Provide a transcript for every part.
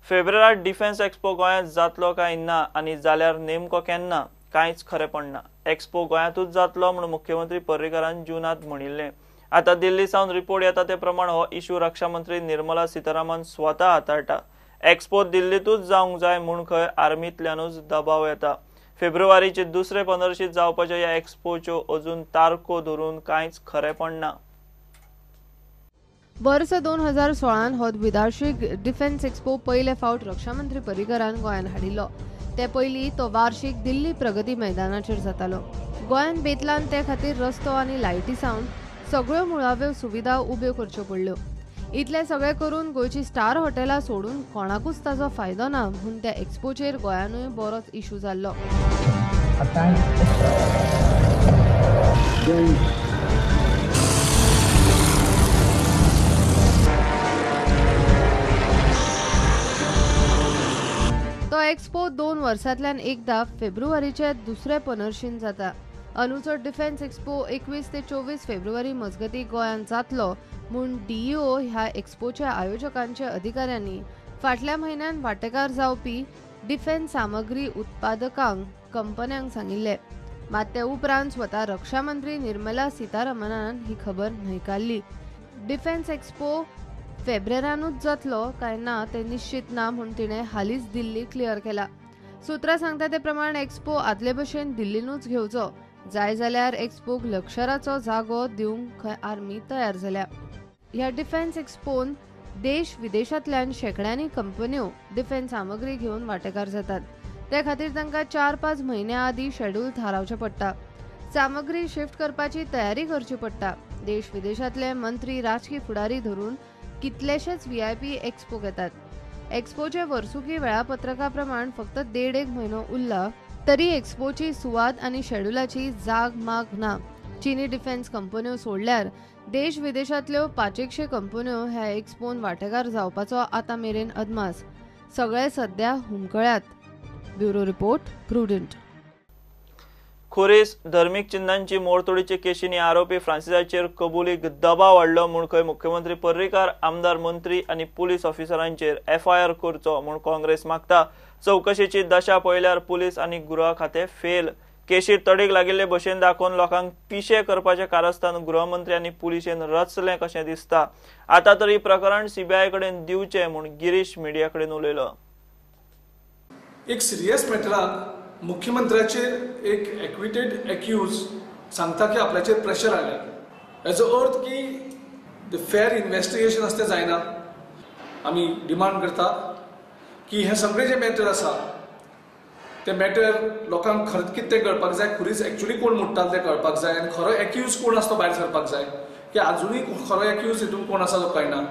फेब्रुवारीत defence expo गोंयांत जातलो काय ना आनी जाल्यार नेमको केन्ना कांयच खरें पडना। एक्सपो गोंयांतूच जातलो म्हूण मुख्यमंत्री पर्रीकारान जूनांत म्हणिल्लें। आतां दिल्ली सावन रिपोर्ट येता ते प्रमाण हो इश्यू रक्षा मंत्री निर्मला सीतारामन स्वता हाताळटा। एक्सपो दिल्लीतूच जावंक जाय म्हूण खंय आर्मींतल्यानूच दबाव येता। फेब्रुवारीचे दुसरे पंदरशीत जावपाच्या ह्या एक्सपोच्यो अजून तारखो धरून कांयच खरें पडना। वर्स 2016 हो द्विवार्षिक डिफेन्स एक्सपो पयले फावट रक्षा मंत्री पर्रीकारान गोंयांत हाडिल्लो। ते पयलीं तो वार्षिक दिल्ली प्रगती मैदानाचेर जातालो। गोंयांत बेतलान ते खातीर रस्तो आनी लायटी सावन सगळ्यो मुळाव्यो सुविधा उब्यो करच्यो पडल्यो। इतले सगळे करून गोंयची स्टार हॉटेलां सोडून कोणाकूच ताजो फायदो ना म्हूण त्या एक्सपोचेर गोंयानूय बरोच इश्यू जाल्लो। तो एक्सपो 2 वर्सांतल्यान एकदा फेब्रुवारीचे दुसरे पंदरशीन जाता। अंदूचो डिफेन्स एक्सपो 21 ते 24 फेब्रुवारी मजगती गोंयांत जातलो म्हूण DEO ह्या एक्सपोच्या आयोजकांच्या अधिकाऱ्यांनी फाटल्या म्हयन्यान वांटेकार जावपी डिफेन्स सामग्री उत्पादकांक कंपन्यांक सांगिल्ले। मात ते उपरांत स्वता रक्षा मंत्री निर्मला सीतारामनान ही खबर न्हयकारली। डिफेन्स एक्सपो फेब्रुवारानूच जातलो काय ना ते निश्चित ना म्हूण तिणें हालींच दिल्ली क्लियर केला। सुत्रां सांगता ते प्रमाण एक्सपो आदले भशेन दिल्लीनूच घेवचो, जाय जाल्यार एक्सपोक लक्षराचो जागो दिवंक खंय आर्मी तयार जाल्या। ह्या डिफेन्स एक्सपोन देश विदेशांतल्यान शेकड्यांनी कंपन्यो डिफेन्स सामग्री घेवन वांटेकार जातात। ते खातीर तांकां 4-5 म्हयन्या आदीं शेड्यूल थारावचें पडटा। सामग्री शिफ्ट करपाची तयारी करची पडटा। देश विदेशांतले मंत्री राजकी फुडारी धरून कितलेशेच VIP एक्सपोक येतात। एक्सपोचे वर्सुकी वेळापत्रका प्रमाण फक्त 1.5 म्हयनो उरला तरी एक्सपोची सुवात आनी शेड्युलाची जाग माग ना। चीनी डिफेन्स कंपन्यो सोडल्यार देश विदेशांतल्यो 500 कंपन्यो ह्या एक्सपोन वांटेकार जावपाचो आतां मेरेन अदमास। सगळे सध्या हुमकळ्यात। Bureau report, prudent. खुरीस धर्मीक चिन्हांची मोडतोडीचे केशींनी आरोपी फ्रांसिसाचेर कबुलीक दबाव वाडलो म्हूण खंय मुख्यमंत्री पर्रीकार आमदार मंत्री आनी पुलीस ऑफिसरांचेर FIR करचो म्हूण काँग्रेस मागता। चवकशेची दशा पळयल्यार पुलीस आनी गृह खातें फेल। केशीर तडीक लागिल्ले भशेन दाखोवन लोकांक पिशे करपाचें कारस्थान गृहमंत्री आनी पुलिशेन रचलें कशें दिसता। आतां तरी प्रकरण CBI कडेन दिवचें म्हूण गिरीश मिडिया कडेन उलयलो। एक सिरियस मॅटराक मुख्यमंत्र्याचेर एक एक्विटेड एक्यूज सांगता की आपल्याचेर प्रेशर आयला। हेजो अर्थ की द फेअर इन्व्हेस्टिगेशन आसता तें जायना। आमी डिमांड करता की हे सगळे जे मॅटर आसा ते मॅटर लोकांक खरें कितें तें कळपाक जाय। खुरीस एक्चुअली कोण मोडटा तें कळपाक जाय आनी खरो एक्यूज कोण आसा तो भायर सरपाक जाय की आजुनूय खरो एक्यूज हितून कोण आसा तो कळना।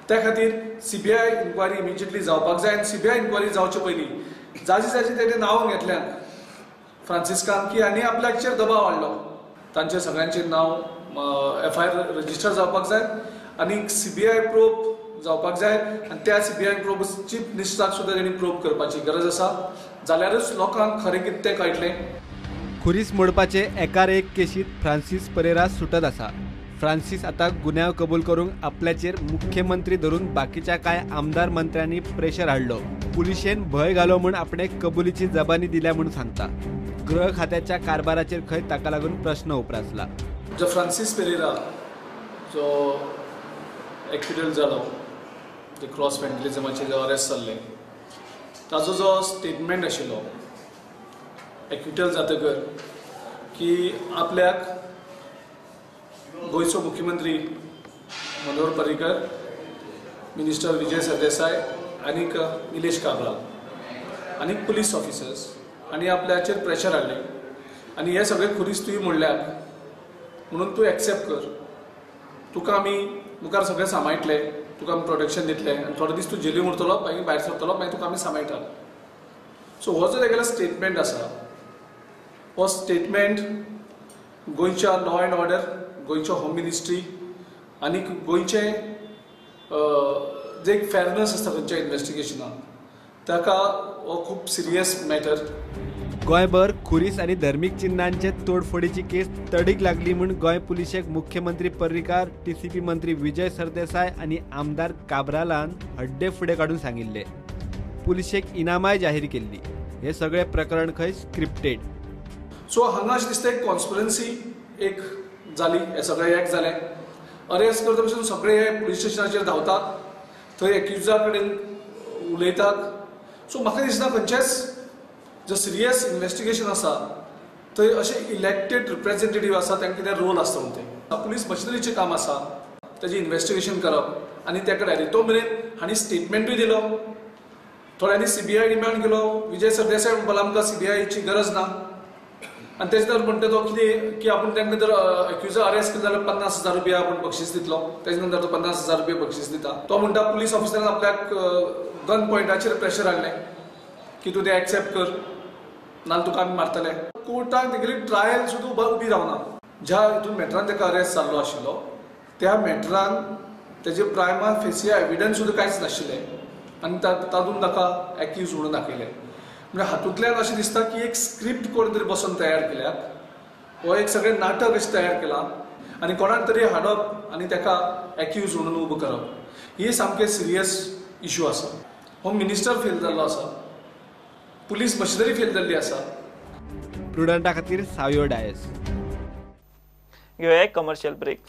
त्या खातीर CBI इन्क्वायरी इमिजिएटली जावपाक जाय आनी CBI इन्क्वायरी जावचे पयलीं जाची तेणें नांव घेतल्यान फ्रांसिस्कान की आनी आपल्याचेर दबाव हाडलो तांचे सगळ्यांचेर नांव FIR रजिस्टर जावपाक जाय आनी CBI प्रोब जावपाक जाय आनी त्या CBI प्रोब चीफ मिनिस्टराक सुद्दां तेणी प्रोब करपाची गरज आसा। जाल्यारूच लोकांक खरें कितें तें कळटलें। खुरीस मोडपाचे एकार एक केशीत फ्रांसीस परेरा सुटत आसा। फ्रांसीस आतां गुन्यांव कबूल करूंक आपल्याचेर मुख्यमंत्री धरून बाकीच्या कांय आमदार मंत्र्यांनी प्रेशर हाडलो। पुलिशेन भंय घालो म्हूण आपणे कबुलीची जबानी दिल्या म्हूण सांगता। गृह खात्याच्या कारभाराचेर खंय ताका लागून प्रश्न उपरासला। जो फ्रांसीस पेरेरा जो एक्विटेड जालो, जे क्रॉस वेंडलिझमाचे जे अरेस्ट जाल्ले, ताजो जो स्टेटमेंट आशिल्लो एक्विटेड जातकर की आपल्याक गोंयचो मुख्यमंत्री मनोहर पर्रीकर, मिनिस्टर विजय सरदेसाय आनीक निलेश काब्राल आनीक पुलीस ऑफिसर्स आनी आपल्याचेर प्रेशर हाडलें आनी हे सगळे खुरीस तुवें मोडल्यात म्हणून तूं एक्सेप्ट कर। तुका आमी मुखार सगळें सांबाळटले, तुका आमी प्रोटेक्शन दितले आनी थोडे दीस तूं जेलीन उरतलो, मागीर भायर सरतलो, मागीर तुका आमी सांबाळटा। सो हो जो तेगेलो स्टेटमेंट आसा हो स्टेटमेंट गोंयच्या लॉ एंड ऑर्डर, गोंयच्या होम मिनिस्ट्री आनीक गोंयचे जे एक फेअरनेस आसता खंयच्या इन्व्हेस्टिगेशनाक ताका हो खूब सिरियस मॅटर। गोंयभर खुरीस आनी धर्मीक चिन्हांचे तोडफोडीची केस तडीक लागली म्हूण गोंय पुलिशेक मुख्यमंत्री पर्रीकार, TCP मंत्री विजय सरदेसाय आनी आमदार काब्रालान हड्डे फुडें काडून सांगिल्ले। पुलिशेक इनामाय जाहीर केल्ली. हे सगळे प्रकरण खंय स्क्रिप्टेड. सो हांगा अशें दिसता एक कॉन्स्पिरन्सी एक जाली. हे सगळे एक जाले. अरेस्ट करता पासून सगळे हे पुलीस स्टेशनाचेर धांवतात, थंय एक्युजा कडेन उलयतात. सो म्हाका दिसना खंयचेच जो सिरियस इन्व्हेस्टिगेशन आसा थंय अशे इलेक्टेड रिप्रेझेंटेटिव्ह आसा तांकां कितें रोल आसता म्हणून ते पुलीस मशिनरीचें काम आसा तेजें इन्व्हेस्टिगेशन करप आनी त्या कडेन तो मेरेन हांणी स्टेटमेंटूय दिलो. थोड्यांनी CBI डिमांड केलो. विजय सरदेसाय म्हणपाक आमकां CBIची गरज ना आनी तेजे नंतर म्हणटा तो कितें की आपूण तांकां जर एक्युजा अरेस्ट केलो जाल्यार 50,000 रुपया आपूण बक्षीस दितलो. तेजे नंतर तो 50,000 रुपया बक्षीस दिता. तो म्हणटा पुलीस ऑफिसरान आपल्याक गन पॉयंटाचेर प्रेशर हाडलें की तूं तें एक्सेप्ट कर नाल्यार तुका आमी मारतले. कोर्टाक तेगेली ट्रायल सुद्दां उबी रावना. ज्या हितून मॅटरान ताका अरेस्ट जाल्लो आशिल्लो त्या मॅटरान तेजे प्रायमा फेसी एविडन्स सुद्दां कांयच नाशिल्लें आनी तातूंत ताका एक्यूज म्हणून दाखयलें. म्हणजे हातूंतल्यान अशें दिसता की एक स्क्रिप्ट कोण तरी बसून तयार केल्यात हो एक सगळें नाटक अशें तयार केलां आनी कोणाक तरी हाडप आनी ताका एक्यूज म्हणून उबो करप ही सामकें सिरियस इशू आसा. होम मिनिस्टर फेल जाल्लो आसा. पुलीस मशिनरी फेल जाल्ली आसा. प्रुडंटा खातीर सावयो डायस. घेवया एक कमर्शियल ब्रेक.